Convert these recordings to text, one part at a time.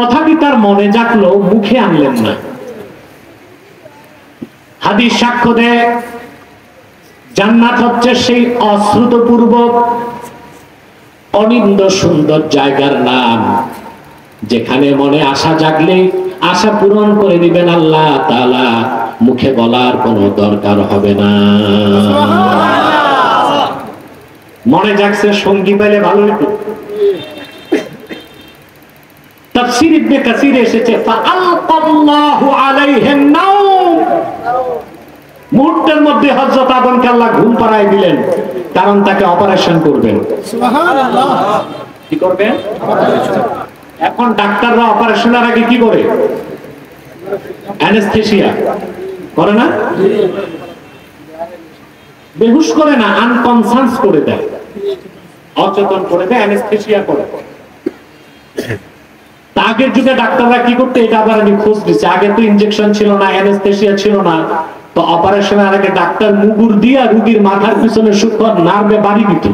কথাটি তার মনে জাগলো, মুখে আনলেন না। হাদিস সাক্ষ্য দেয় জান্নাত হচ্ছে সেই অশ্রুতপূর্ব অনিন্দ সুন্দর জায়গার নাম, যেখানে মনে আশা জাগলে আশা পূরণ করে দিবেন আল্লাহ তাআলা, মুখে বলার কোনো দরকার হবে না। মনে জাগছে, সঙ্গী পেলে ভালো হতো। তাফসীর ইবনে কাসিরে এসেছে ফাআলকাল্লাহু আলাইহিন নাওম, মুহূর্তের মধ্যে হযরত আদমকে আল্লাহ ঘুম পাড়ায় দিলেন, কারণ তাকে অপারেশন করবেন। সুবহানাল্লাহ। কি করবেন? এখন ডাক্তাররা অপারেশনের আগে কি করে? অ্যানেস্থেসিয়া করে না? বেহুশ করে না, আনকনসাস করে দেয়, অচেতন করে দেয়, অ্যানেস্থেসিয়া করে। আগের যুগে ডাক্তাররা কি করতে, এটা আবার আমি খোঁজ দিচ্ছি, আগে তো ইনজেকশন ছিল না, অ্যানেস্থেসিয়া ছিল না, তো অপারেশনের আগে ডাক্তার মুগুর দিয়া রুগীর মাথার পিছনে সূক্ষ্ম নার্ভে বাড়ি দিত।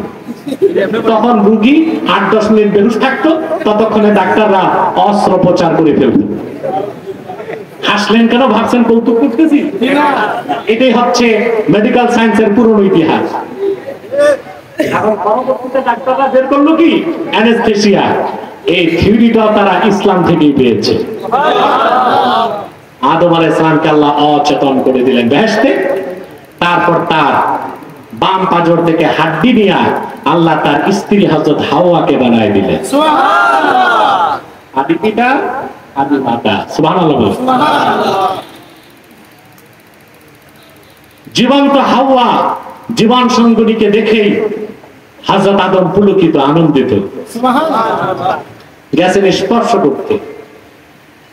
তখন রুগী 8-10 মিনিট বেহুশ থাকতো, ততক্ষণে ডাক্তাররা অস্ত্রোপচার করে ফেলত। হাসলেন কেন? ভাবছেন কৌতুক করতেছি? এটাই হচ্ছে মেডিকেল সায়েন্সের পুরনো ইতিহাস। এখন পরবর্তীতে ডাক্তাররা বের করলো কি? অ্যানেস্থেসিয়া। এই থিওরিটা তারা ইসলাম থেকেই পেয়েছে। আদম আলাইহিস সালামকে আল্লাহ অচেতন করে দিলেন বেহেশতে, তারপর তার বাম পাজর থেকে হাড্ডি নিয়ে আল্লাহ তার স্ত্রী হযরত হাওয়াকে বানায় দিলেন। সুবহানাল্লাহ। আদি পিতা আদি মাতা। সুবহানাল্লাহ। জীবন্ত হাওয়া জীবন সঙ্গীকে দেখেই হযরত আদম পুলকিত, আনন্দিত। সুবহানাল্লাহ। গেছেন স্পর্শ করতে।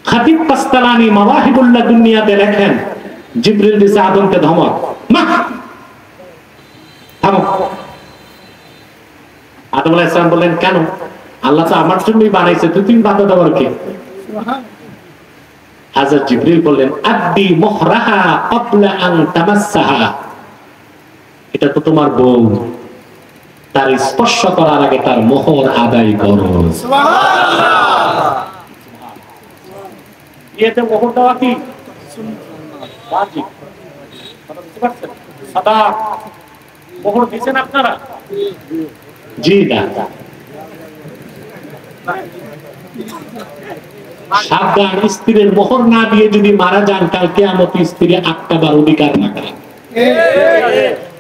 খাতিব কাস্তালানি মাওয়াহিবুল্লাহ দুনিয়াতে লেখেন, জিবরিল দিছে আদমকে ধমক, আদম আলাইহিস সালাম বললেন, কেন? আল্লাহ তো আমার জন্যই বানাইছে, তুমি বাধা দেওয়ার কি? হযরত জিবরিল বললেন, আদ্দি মুহরাহা ক্বাবলা আন তামাসসাহা, এটা তো তোমার বউ, তার স্পর্শ করার আগে তার মোহর আদায় করো। সুবহানাল্লাহ। এতে মোহর দেওয়া কি ওয়াজিব? বুঝতে পারছেন? সাদা মোহর দিবেন আপনারা? জি না। সাবধান, স্ত্রীর মোহর না দিয়ে যদি মারা যান, কাল কিয়ামতে স্ত্রী আটকাবার অধিকার রাখে।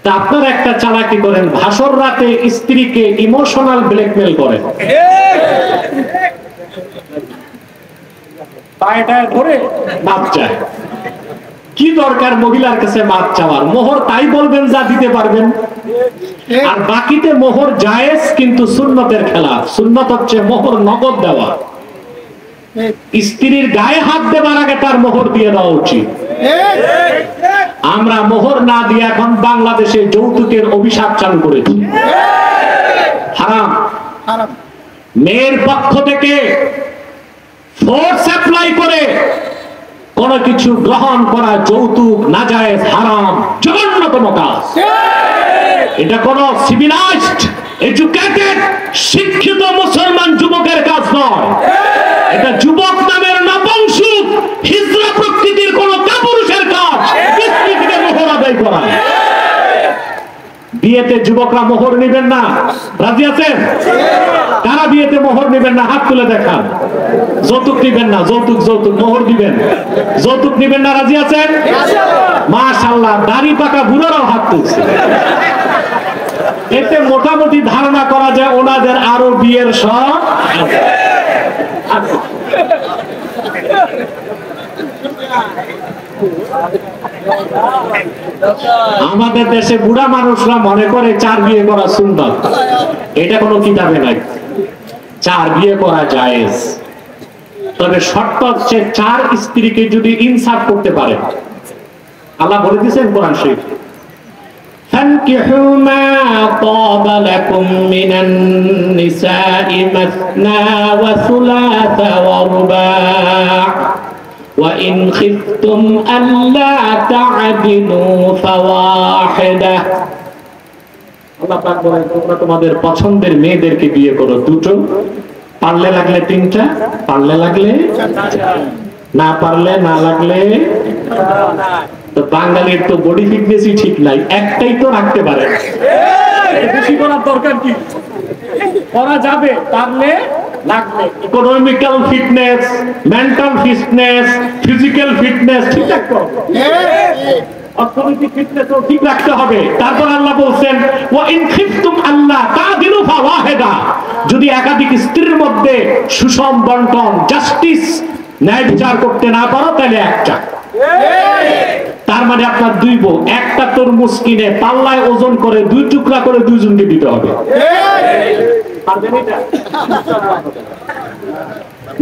তা আপনারা একটা চালাকি করেন, ভাসর রাতে স্ত্রীকে ইমোশনাল ব্ল্যাকমেল করেন, পায়টায় ধরে মাপ চায়। কি দরকার মহিলার কাছে মাপ চাওয়ার? মোহর তাই বলবেন যা দিতে পারবেন, আর বাকিতে মোহর জায়েজ, কিন্তু সুন্নতের খেলাফ। সুন্নত হচ্ছে মোহর নগদ দেওয়া। স্ত্রীর গায়ে হাত দেওয়ার আগে তার মোহর দিয়ে দেওয়া উচিত। আমরা মোহর না দিয়ে এখন বাংলাদেশে যৌতুকের অভিশাপ চালু করেছি। হারাম। মেয়ের পক্ষ থেকে ফোর্স অ্যাপ্লাই করে কোন কিছু গ্রহণ করা যৌতুক নাজায়েজ, হারাম, জঘন্যতম কাজ। এটা কোন সিভিলাইজড এডুকেটেড শিক্ষিত মুসলমান যুবকের কাজ নয়। এটা যুবক নামের নপুংসক হিজড়া প্রকৃতির কোন কাপুরুষের কাজ স্ত্রী থেকে মোহর আদায় করা। বিয়েতে যুবকরা মোহর নেবেন না, রাজি আছেন? কারা বিয়েতে মোহর নেবেন না? হাত তুলে দেখান। যৌতুক নেবেন না, যৌতুক যৌতুক মোহর দিবেন, যৌতুক নেবেন না, রাজি আছেন? মাশাআল্লাহ, দাড়ি পাকা বুড়ারাও হাত তুলছে। এতে মোটামুটি ধারণা করা যায় ওনাদের আরো বিয়ের শখ আছে। আমাদের দেশে বুড়া মানুষরা মনে করে 4 বিয়ে করা সুন্নাত। এটা কোনো কিতাবে নাই। 4 বিয়ে করা জায়েজ, তবে শর্ত হচ্ছে 4 স্ত্রীকে যদি ইনসাফ করতে পারে। আল্লাহ বলে দিয়েছেন কোরআন শরীফে, فانكحوا ما طاب لكم من النساء مثنى وثلاث ورباع وإن خفتم ألا تعدلوا فواحدة। আল্লাহ পাক বলেন, তোমরা তোমাদের পছন্দের মেয়েদেরকে বিয়ে করো 2টো, পারলে লাগলে 3টা, পারলে লাগলে না পারলে না লাগলে। তো বাঙালির তো বডি ফিটনেসই ঠিক নাই, একটাই তো রাখতে পারে। বেশি করার দরকার কি, করা যাবে পারলে লাগলে। Economical fitness, mental fitness, physical fitness ঠিক রাখতে হবে, অর্থনৈতিক ফিটনেসও ঠিক রাখতে হবে। তারপর আল্লাহ বলছেন ওয়া ইন খিফতুম আল্লাহ তাদিলু ফাওয়াহিদা, যদি একাধিক স্ত্রীর মধ্যে সুষম বন্টন, জাস্টিস, ন্যায় বিচার করতে না পারো তাহলে একটা। তার মানে আপনার 2 বউ, একটা তরমুজ কিনে পাল্লায় ওজন করে 2 টুকরা করে 2 জনকে দিতে হবে।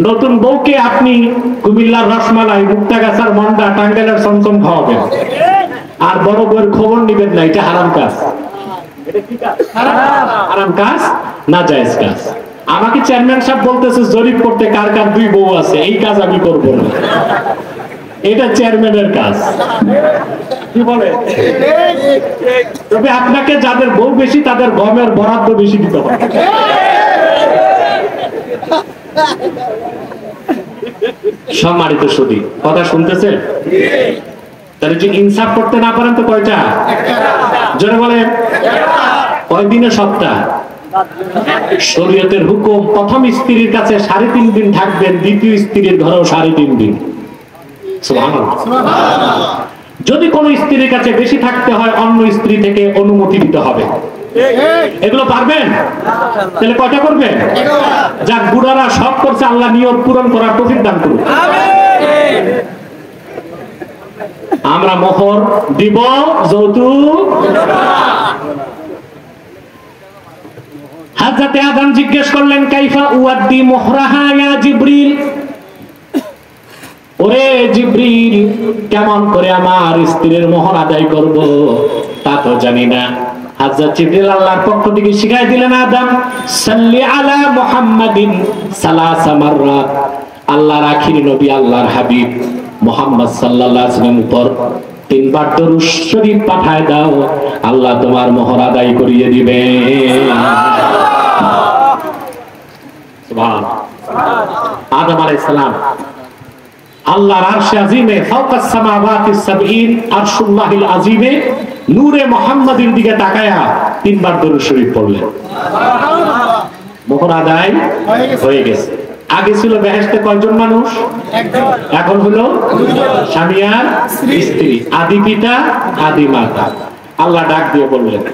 নতুন বউকে আপনি কুমিল্লার রসমালাই, মুক্তাগাছার মন্ডা, টাঙ্গাইলের চমচম খাওয়াবেন, আর বড় বউয়ের খবর নিবেন না, এটা হারাম কাজ। হারাম কাজ, নাজায়েজ কাজ। আমাকে চেয়ারম্যান সাহেব বলতেছে জরিপ করতে কার কার 2 বউ আছে, এই কাজ আমি করব না, এটা চেয়ারম্যানের কাজ। কি বলে? তবে আপনাকে যাদের বউ বেশি তাদের গমের বরাদ্দ বেশি দিতে হবে। সম্মানিত সুধী, কথা শুনতেছেন? তাহলে যে ইনসাফ করতে না পারেন তো কয়টা? জোরে বলেন, কয়দিনে 7টা। শরীয়তের হুকুম, প্রথম স্ত্রীর কাছে 3.5 দিন থাকবেন, দ্বিতীয় স্ত্রীর ঘরেও 3.5 দিন। সুবহানাল্লাহ। যদি কোন স্ত্রীর কাছে বেশি থাকতে হয় অন্য স্ত্রী থেকে অনুমতি দিতে হবে। এগুলো পারবেন? তাহলে কয়টা করবেন? যাক, বুড়ারা সব করছে, আল্লাহ নিয়ত পূরণ করার তৌফিক দান করুন। আমরা মোহর দিব, যৌতুক। হযরত আদম জিজ্ঞেস করলেন কাইফা উয়াদ্দি মুহরাহা ইয়া জিবরিল, ওরে জিবরিল, কেমন করে আমার স্ত্রীর মোহর আদায় করব তা তো জানি না। হযরত জিবরিল আল্লাহর পক্ষ থেকে শিখাই দিলেন, আদম সাল্লি আলা মুহাম্মাদিন সালাসা মাররাত, আল্লাহর আখির নবী, আল্লাহর হাবিব মুহাম্মদ সাল্লাল্লাহু আলাইহি ওয়াসাল্লাম উপর 3 বার দরুদ শরীফ পাঠায় দাও, আল্লাহ তোমার মোহর আদায় করিয়ে দিবে। সুবহানাল্লাহ। আদম আলাইহিস সালাম আল্লাহর আরশে আজিমে, ফাওকাস সামাওয়াতিস সাবঈন, আরশুল্লাহিল আজিমে নূরে মুহাম্মাদের দিকে তাকায়া 3 বার দরুদ শরীফ পড়লেন। মোহর আদায় হয়ে গেছে। আগে ছিল বেহেশতে কয়জন মানুষ? একজন। এখন হলো স্বামী আর স্ত্রী, আদি পিতা আদি মাতা। আল্লাহ ডাক দিয়ে বললেন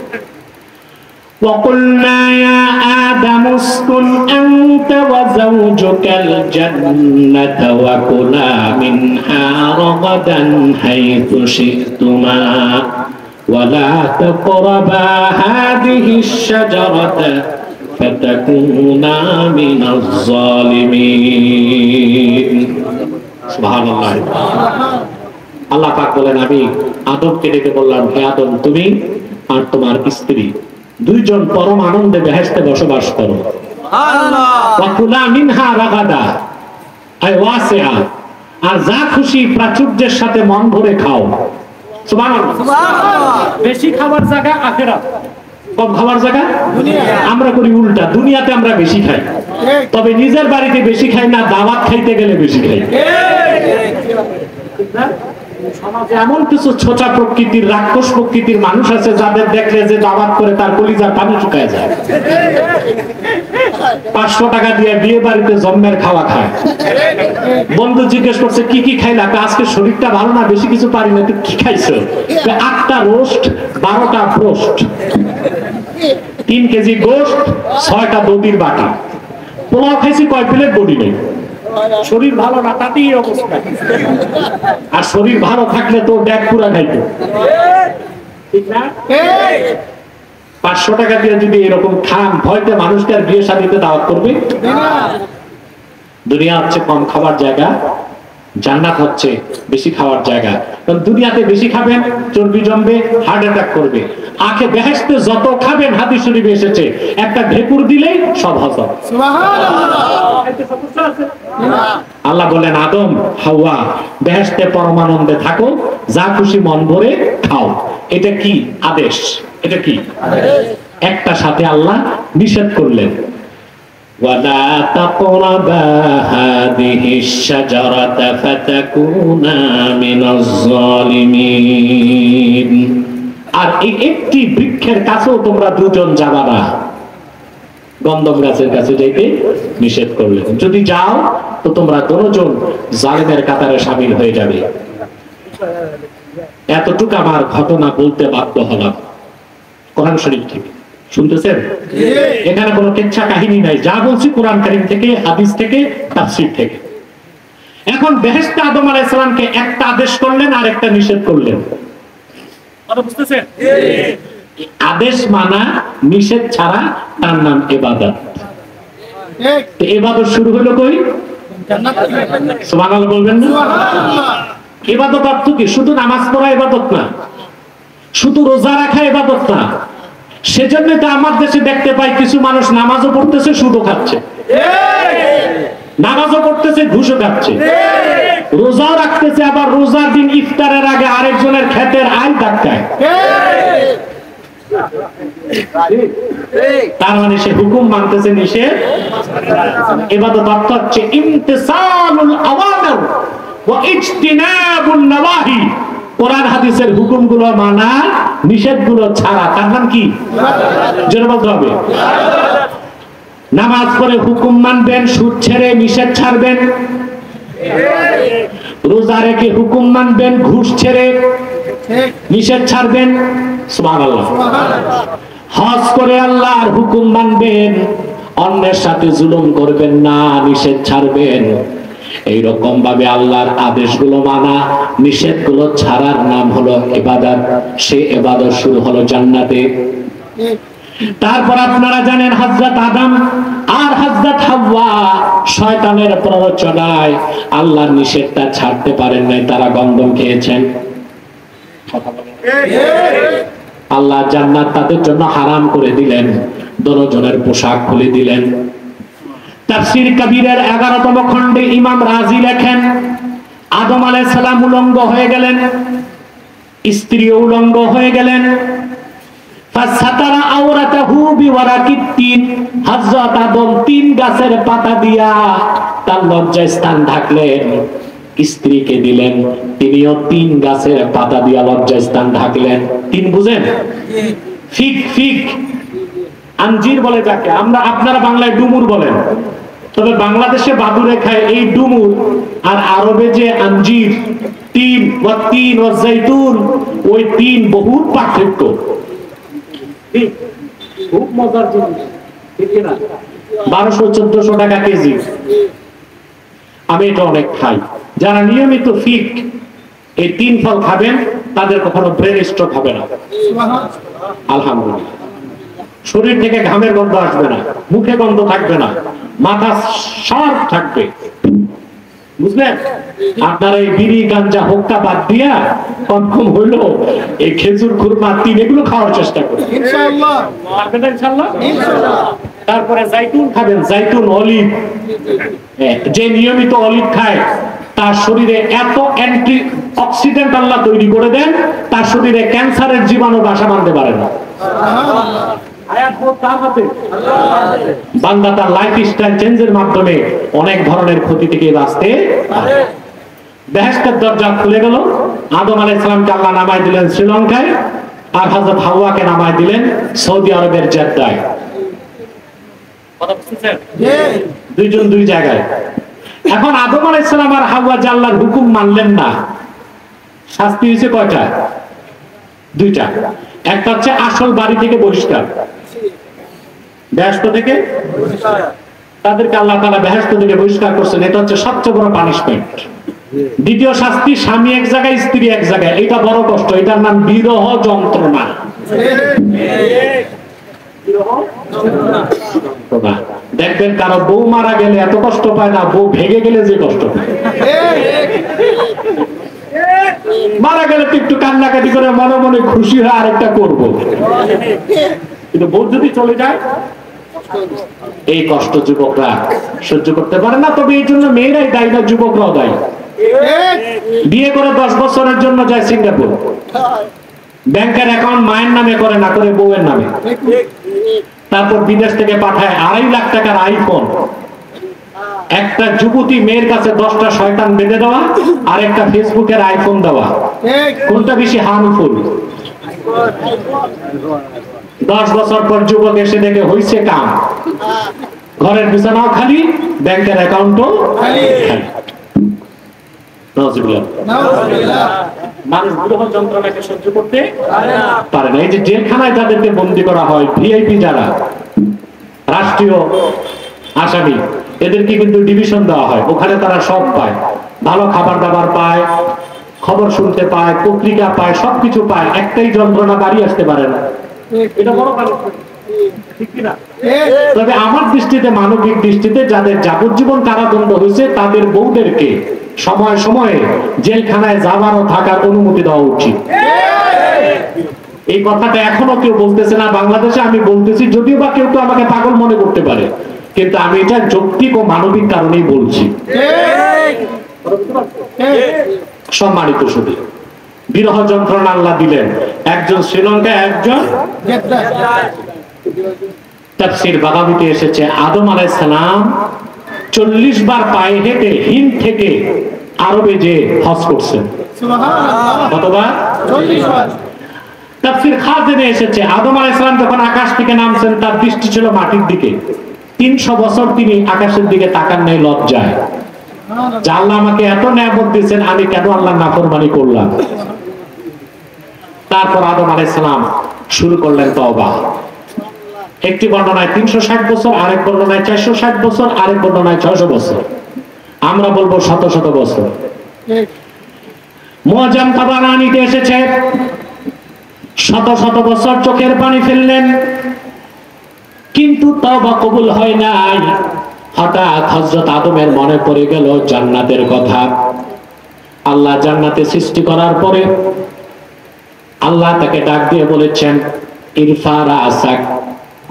وَقُلْنَا يَا آدَمُ اسْكُنْ أَنْتَ وَزَوْجُكَ الْجَنَّةَ وَكُلَا مِنْهَا رَغَدًا حَيْثُ شِئْتُمَا وَلَا تَقْرَبَا هَذِهِ الشَّجَرَةَ فَتَكُونَا مِنَ الظَّالِمِينَ। সুবহানাল্লাহ। আল্লাহ পাক বলেন, আমি আদমকে ডেকে বললাম, হে আদম, তুমি আর তোমার স্ত্রী 2 জন পরম আনন্দে বেহেশতে বসবাস করো। ওয়াকুলা মিনহা রাগাদা আই ওয়াসিআ, আর যা খুশি প্রাচুর্যের সাথে মন ভরে খাও। সুবহানাল্লাহ। বেশি খাবার জায়গা আখিরাত, কম খাবার জায়গা দুনিয়া। আমরা করি উল্টা, দুনিয়াতে আমরা বেশি খাই, তবে নিজের বাড়িতে বেশি খাই না, দাওয়াত খাইতে গেলে বেশি খাই। সমাজে এমন কিছু ছোটা প্রকৃতির, রাক্ষস প্রকৃতির মানুষ আছে যাদের দেখলে যে দাওয়াত করে তার কলিজার পানি শুকায় যায়। 500 টাকা দিয়ে বিয়ে বাড়িতে জন্মের খাওয়া খায়। বন্ধু জিজ্ঞেস করছে কি কি খাইলা? আজকে শরীরটা ভালো না, বেশি কিছু পারি না। তুই কি খাইছো? 8টা রোস্ট, 12টা ফ্রোস্ট, 3 কেজি গোশত, 6টা দধির বাটি। পোলাও খাইছি, কয় প্লেট বডি নেই। শরীর ভালো না, তাতেই অবস্থা। আর শরীর ভালো থাকলে তো ব্যাগ পুরা খাইতো, ঠিক না? 500 টাকা দিয়ে যদি এরকম খান, ভয়তে মানুষকে আর বিয়ে শাদীতে দাওয়াত করবে? দুনিয়া হচ্ছে কম খাবার জায়গা, জান্নাত হচ্ছে বেশি খাওয়ার জায়গা। কারণ দুনিয়াতে বেশি খাবেন, চর্বি জমবে, হার্ট অ্যাটাক করবে। আখে বেহেশতে যত খাবেন, হাদিস শরীফে এসেছে, একটা ঢেকুর দিলেই সব হজম। আল্লাহ বলেন, আদম হাওয়া বেহেশতে পরমানন্দে থাকো, যা খুশি মন ভরে খাও। এটা কি আদেশ? এটা কি একটা সাথে আল্লাহ নিষেধ করলেন। ولا تقربا هذه الشجرة فتكونا من الظالمين আর এই একটি বৃক্ষের কাছেও তোমরা দুজন যাবা না, গন্ধম গাছের কাছে যাইতে নিষেধ করলেন। যদি যাও তো তোমরা দুজন জালিমের কাতারে শামিল হয়ে যাবে। এতটুকু আমার ঘটনা বলতে বাধ্য হলাম কোরআন শরীফ থেকে। শুনতেছেন? এখানে কোনো কিচ্ছা কাহিনী নাই, যা বলছি কোরআন কারীম থেকে, হাদিস থেকে, তাফসীর থেকে। এখন বেহেশতে আদম আলাইহিস সালামকে একটা আদেশ করলেন আর একটা নিষেধ করলেন। কথা বুঝতেছেন? আদেশ মানা, নিষেধ ছাড়া, তার নাম ইবাদত। তো ইবাদত শুরু হলো কই? জান্নাত থেকে। সুবহানাল্লাহ বলবেন না? সুবহানাল্লাহ। ইবাদত অর্থ কি? শুধু নামাজ পড়া ইবাদত না, শুধু রোজা রাখা ইবাদত না। সেজন্য তো আমার দেশে দেখতে পাই কিছু মানুষ নামাজও পড়তেছে, সুদও খাচ্ছে, নামাজও পড়তেছে, ঘুষও খাচ্ছে, রোজাও রাখতেছে, আবার রোজার দিন ইফতারের আগে আরেকজনের ক্ষেতের আইল ডাকায়। তার মানে সে হুকুম মানতেছে, নিষেধ। ইবাদত অর্থ হচ্ছে ইমতিসালুল আওয়ামির ওয়া ইজতিনাবুন নওয়াহি। কোরআন হাদিসের হুকুমগুলো মানা, নিষেধগুলো ছাড়া। তার নাম কি? জোরে বলতে হবে। নামাজ পড়ে হুকুম মানবেন, সুদ ছেড়ে নিষেধ ছাড়বেন। রোজা রেখে হুকুম মানবেন, ঘুষ ছেড়ে নিষেধ ছাড়বেন। সুবহানাল্লাহ। হজ করে আল্লাহর হুকুম মানবেন, অন্যের সাথে জুলুম করবেন না, নিষেধ ছাড়বেন। এইরকম ভাবে আল্লাহর আদেশগুলো মানা, নিষেধগুলো ছাড়ার নাম হলো ইবাদত। সে ইবাদত শুরু হলো জান্নাতে। তারপর আপনারা জানেন হযরত আদম আর হযরত হাওয়া শয়তানের প্ররোচনায় আল্লাহর নিষেধটা ছাড়তে পারেন নাই, তারা গন্ধম খেয়েছেন। আল্লাহ জান্নাত তাদের জন্য হারাম করে দিলেন, দুজনের পোশাক খুলে দিলেন। তাফসীর কবীরের 11তম খণ্ডে ইমাম রাজি লেখেন, আদম আলাইহিস সালাম উলঙ্গ হয়ে গেলেন, স্ত্রী উলঙ্গ হয়ে গেলেন। ফাসাতারা আওরাতাহু বিওয়ারাকিত তিন। হযরত আদম তিন গাছের পাতা দিয়া তার লজ্জাস্থান ঢাকলেন, স্ত্রীকে দিলেন, তিনিও তিন গাছের পাতা দিয়া লজ্জাস্থান ঢাকলেন। তিন বুঝেন? ফিক ফিক আঞ্জির বলে যাকে, আমরা আপনারা বাংলায় ডুমুর বলেন, তবে বাংলাদেশে বাদুরে খায় এই ডুমুর, আর আরবে যে আঞ্জির, তিন ওয়া তিন ওয়া জাইতুন, ওই তিন বহুত পার্থক্য। খুব মজার জিনিস, ঠিক না? 1200-1400 টাকা কেজি। আমি এটা অনেক খাই। যারা নিয়মিত ফিক এই তিন ফল খাবেন তাদের কখনো ব্রেন স্ট্রোক হবে না, আলহামদুলিল্লাহ। শরীর থেকে ঘামের গন্ধ আসবে না, মুখে গন্ধ থাকবে না, মাথা শার্প থাকবে। বুঝলেন? আপনারা এই বিড়ি গাঞ্জা হোক্কা বাদ দিয়া কম কম হইলো এই খেজুর, খুরমা, তিন এগুলো খাওয়ার চেষ্টা করুন, ইনশাআল্লাহ। পারবেন না ইনশাআল্লাহ? ইনশাআল্লাহ। তারপরে জাইতুন খাবেন, জাইতুন, অলিভ। যে নিয়মিত অলিভ খায় তার শরীরে এত অ্যান্টি অক্সিডেন্ট আল্লাহ তৈরি করে দেন, তার শরীরে ক্যান্সারের জীবাণু বাসা বাঁধতে পারে না। বান্দা তার লাইফস্টাইল চেঞ্জের মাধ্যমে অনেক ধরনের ক্ষতি থেকে বাঁচতে পারে। বেহেশতের দরজা খুলে গেল। আদম আলাইহিস সালামকে আল্লাহ নামায় দিলেন শ্রীলঙ্কায়, আর হযরত হাওয়াকে নামায় দিলেন সৌদি আরবের জেদ্দায়। কথা বুঝছেন? দুইজন দুই জায়গায়। এখন আদম আলাইহিস সালাম আর হাওয়া যে আল্লাহর হুকুম মানলেন না, শাস্তি হয়েছে কয়টা? দুইটা। একটা হচ্ছে আসল বাড়ি থেকে বহিষ্কার, বেহেশত থেকে তাদেরকে আল্লাহ তাআলা বেহেশত থেকে বহিষ্কার করছেন। এটা হচ্ছে সবচেয়ে বড় পানিশমেন্ট। দ্বিতীয় শাস্তি, স্বামী এক জায়গায়, স্ত্রী এক জায়গায়। এটা বড় কষ্ট, এটার নাম বিরহ যন্ত্রণা। দেখবেন কারো বউ মারা গেলে এত কষ্ট পায় না, বউ ভেঙে গেলে যে কষ্ট পায়। মারা গেলে তো একটু কান্নাকাটি করে মনে মনে খুশি হয় আরেকটা করবো, কিন্তু বউ যদি চলে যায় এই কষ্ট যুবকরা সহ্য করতে পারে না। তবে এই জন্য মেয়েরাই দায়ী না, যুবকরাও দায়ী। বিয়ে করে 10 বছরের জন্য যায় সিঙ্গাপুর, ব্যাংকের অ্যাকাউন্ট মায়ের নামে করে না, করে বউয়ের নামে। তারপর বিদেশ থেকে পাঠায় 2.5 লাখ টাকার আইফোন। একটা যুবতী মেয়ের কাছে 10টা শয়তান বেঁধে দেওয়া আর একটা ফেসবুকের আইফোন দেওয়া, কোনটা বেশি হার্মফুল? 10 বছর পর যুবক এসে দেখে হইছে কাম, ঘরের বিছানাও খালি, ব্যাংকের অ্যাকাউন্টও খালি। মানুষ গ্রহ যন্ত্রণাকে সহ্য করতে পারে না। এই যে জেলখানায় তাদেরকে বন্দী করা হয়, ভিআইপি যারা রাষ্ট্রীয় আসামি, এদেরকে কিন্তু ডিভিশন দেওয়া হয়, ওখানে তারা সব পায়, ভালো খাবার দাবার পায়, খবর শুনতে পায়, পত্রিকা পায়, সবকিছু পায়, একটাই যন্ত্রণা বাড়ি আসতে পারে না। এটা বড় কারণ, ঠিক কিনা? তবে আমার দৃষ্টিতে, মানবিক দৃষ্টিতে, যাদের যাবজ্জীবন কারাদণ্ড হয়েছে তাদের বউদেরকে সময় সময়ে জেলখানায় যাবার ও থাকার অনুমতি দেওয়া উচিত। এই কথাটা এখনো কেউ বলতেছে না বাংলাদেশে, আমি বলতেছি, যদিও বা কেউ কেউ আমাকে পাগল মনে করতে পারে, কিন্তু আমি এটা যৌক্তিক ও মানবিক কারণেই বলছি। সম্মানিত শুধু বিরহ যন্ত্রণা আল্লাহ দিলেন একজন শ্রীলঙ্কায়, একজন তাফসীর বাগাবিতে এসেছে, আদম আলাইহিস সালাম 40 বার পায়ে হেঁটে হিন্দ থেকে আরবে যে হজ করছেন। কতবার? 40 বার। তাফসীর খাজিনে এসেছে, আদম আলাইহিস সালাম যখন আকাশ থেকে নামছেন তার দৃষ্টি ছিল মাটির দিকে, 300 বছর তিনি আকাশের দিকে তাকান নাই লজ্জায়, যে আল্লাহ আমাকে এত নিয়ামত দিয়েছেন, আমি কেন আল্লাহর নাফরমানি করলাম। তারপর আদম আলাইহিস সালাম শুরু করলেন তওবা। একটি বর্ণনায় 360 বছর, আরেক বর্ণনায় 460 বছর, আরেক বর্ণনায় 600 বছর, আমরা বলবো শত শত বছর। মুআজ্জাম তাবারানীতে এসেছে, শত শত বছর চোখের পানি ফেললেন, কিন্তু তওবা কবুল হয় নাই। হঠাৎ হযরত আদমের মনে পড়ে গেল জান্নাতের কথা। আল্লাহ জান্নাতে সৃষ্টি করার পরে আল্লাহ তাকে ডাক দিয়ে বলেছেন, ইরফা রাসাক,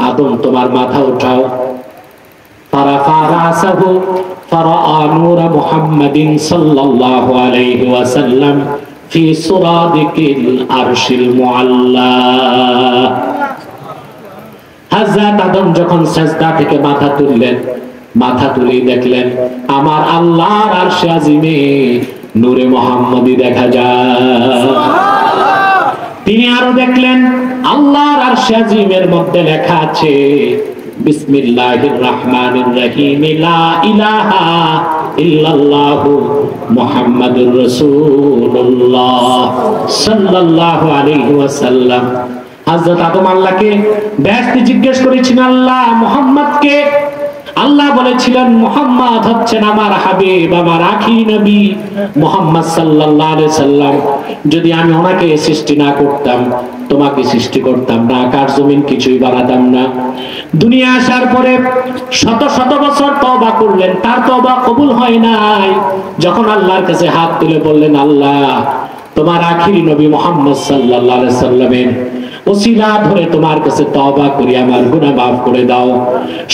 আদম তোমার মাথা উঠাও। ফারাফা রাসাহু ফারাআ নূর মুহাম্মাদিন সাল্লাল্লাহু আলাইহি ওয়াসাল্লাম ফি সুরাদিকিল আরশিল মুআল্লা। হযরত আদম যখন সিজদা থেকে মাথা তুললেন, মাথা তুলেই দেখলেন আমার আল্লাহর আরশে আজিমে নূরে মুহাম্মাদি দেখা যায়। তিনি আরো দেখলেন আল্লাহর আরশে আজিমের মধ্যে লেখা আছে, বিসমিল্লাহির রহমানির রহিম, লা ইলাহা ইল্লাল্লাহু মুহাম্মাদুর রাসূলুল্লাহ সাল্লাল্লাহু আলাইহি ওয়াসাল্লাম। হযরত আদম আল্লাহকে বেহেশতে জিজ্ঞেস করেছেন, আল্লাহ মুহাম্মদকে? আল্লাহ বলেছিলেন, মুহাম্মদ হচ্ছেন আমার হাবিব, আমার আখিরি নবী মুহাম্মদ সাল্লাল্লাহু আলাইহি সাল্লাম। যদি আমি ওনাকে সৃষ্টি না করতাম, তোমাকে সৃষ্টি করতাম না, আকাশ জমিন কিছুই বানাতাম না। দুনিয়া আসার পরে শত শত বছর তওবা করলেন, তার তওবা কবুল হয় নাই। যখন আল্লাহর কাছে হাত তুলে বললেন, আল্লাহ তোমার আখিরি নবী মুহাম্মদ সাল্লাল্লাহু আলাইহি সাল্লামের ওসিলা ধরে তোমার কাছে তওবা করি, আমার গুনাহ মাফ করে দাও।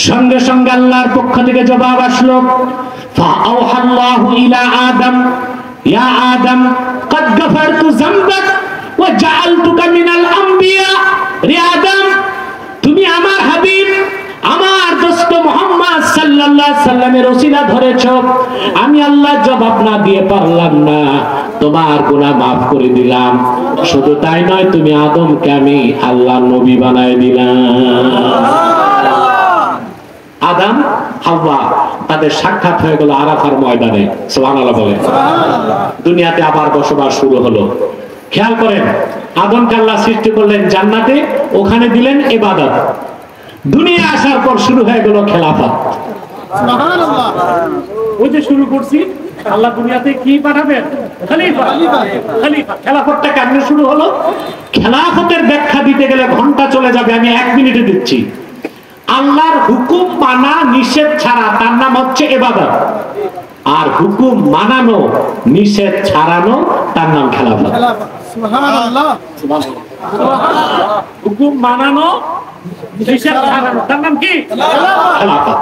সঙ্গে সঙ্গে আল্লাহর পক্ষ থেকে জবাব আসলো, ফাআওহাল্লাহু ইলা আদম, ইয়া আদম কদ গফারতু যামবাক ওয়া জাআলতুকা মিনাল আম্বিয়া। রে আদম, তুমি আমার হাবিব, আমার দোস্ত মুহাম্মদ সাল্লাল্লাহু আলাইহি সাল্লামের ওসিলা ধরেছো, আমি আল্লাহ জবাব না দিয়ে পারলাম না, তোমার গুনাহ মাফ করে দিলাম। শুধু তাই নয়, তুমি আদমকে আমি আল্লাহর নবী বানায় দিলাম। আদম হাওয়া তাদের সাক্ষাৎ হয়ে গেল আরাফার ময়দানে। সুবহানাল্লাহ বলেন। দুনিয়াতে আবার বসবাস শুরু হলো। খেয়াল করেন, আদমকে আল্লাহ সৃষ্টি করলেন জান্নাতে, ওখানে দিলেন ইবাদত। দুনিয়া আসার পর শুরু হয়ে গেল খেলাফত। সুবহানাল্লাহ। ওই যে শুরু করছি, আল্লাহ দুনিয়াতে কি পাঠাবেন? খলিফা। খলিফা। খেলাফতটা কেমনে শুরু হলো? খেলাফতের ব্যাখ্যা দিতে গেলে ঘন্টা চলে যাবে, আমি 1 মিনিটে দিচ্ছি। আল্লাহর হুকুম মানা নিষেধ ছাড়া তার নাম হচ্ছে ইবাদত, আর হুকুম মানানো নিষেধ ছাড়ানো তার নাম খেলাফত। সুবহানাল্লাহ। হুকুম মানানো নিষেধ ছাড়ানো তার নাম কি? খেলাফত।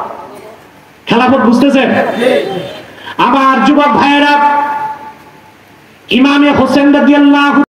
খেলাফত বুঝতেছেন? আমার যুবক ভাইয়েরা, ইমামে হোসেন রাদিয়াল্লাহু